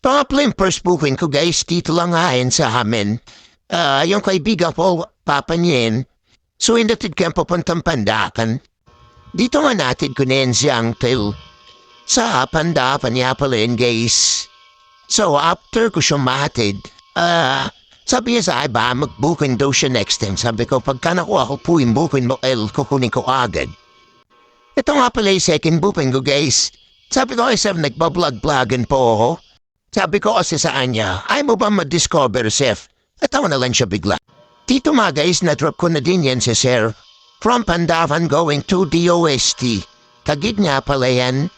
Top-line first booking ko guys, dito lang ngayon sa amin. Yung kaibigan ko, Papa Nien, so indatid kang papuntang Pandakan. Dito nga natin kunin siyang til sa Pandakan niya pala yun guys. So after ko siya matid, sabi niya sa akin ba mag-booking daw siya next time. Sabi ko pagka nakuha ko po yung booking mo, kukunin ko agad. Ito nga pala yung second booking ko guys. Sabi ko ay sir, nagbablog-vlogan po ako. Sabi ko kasi sa kanya, ay mo ba ma-discover, Seth? At tawa na lang siya bigla. Dito mga guys, na-drop ko na din yan si Sir. From Pandavan going to DOST. Kagid nga pala yan.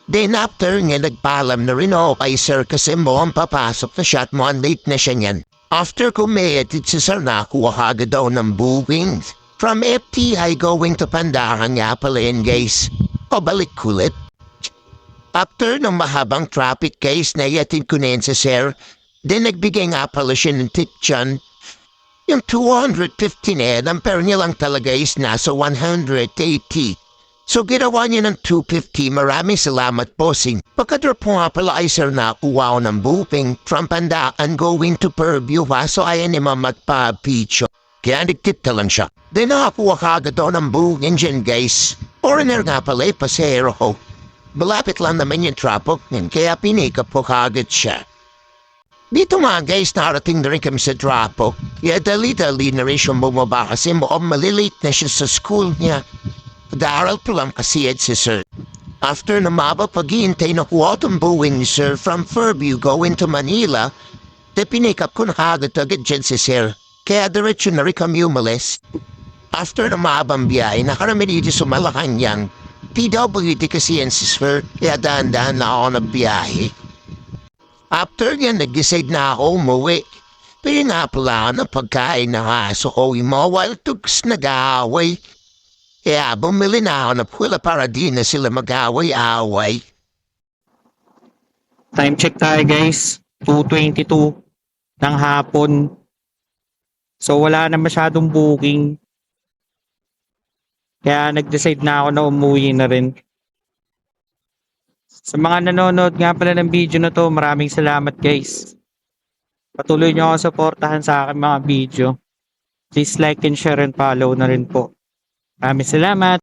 Then after nga nagpaalam na rin ako kay Sir kasi mo ang papasok na siya at mo ang late na siya niyan. After ko may edit si Sir nakuha agad daw ng booking. From FTI going to Pandavan nga pala yan guys. Pabalik kulit. After ng mahabang traffic case na yatid ko na yun sa Sir, then nagbigay nga pala siya ng tip dyan. Yung 250 na yan, ang pera niya lang talaga is nasa 180. So ginawa niya ng 250, maraming salamat bossing. Pagka-drop po nga pala ay Sir nakuha ko ng booking from Pandaan going to Purview ha, so ayan naman magpa-picture. Kaya nagtip na lang siya. Then nakakuha ka agad daw ng booking dyan guys. Foreigner nga pala ay pasero ko. Malapit lang naman yung traffic niyan, kaya pinikap ko kagad siya. Dito nga guys, narating na rin kami sa traffic. Kaya dali-dali na rin siyang bumaba kasi mukhang malilate na siya sa school niya. Daral pa lang kasi yan si Sir. After na mabang paghihintay na kuha itong buwing ni Sir from Fairview going to Manila, de pinikap ko na kagad-agad dyan si Sir. Kaya diretso na rin kami umalis. After na mabang biyahe, nakarami dito sa Malacanang. PWD kasi yan si Sir, kaya dahan-dahan na ako nagbiyahe. After yan, nag-decide na ako umuwi. Pero nga pala na pagkain ng aso ko yung mga wild dogs nag-aaway. Kaya bumili na ako na pula para di na sila mag-aaway-aaway. Time check tayo guys, 2:22 ng hapon. So wala na masyadong booking. Kaya nag-decide na ako na umuwi na rin. Sa mga nanonood nga pala ng video na to, maraming salamat guys. Patuloy nyo ako supportahan sa aking mga video. Please like and share and follow na rin po. Maraming salamat.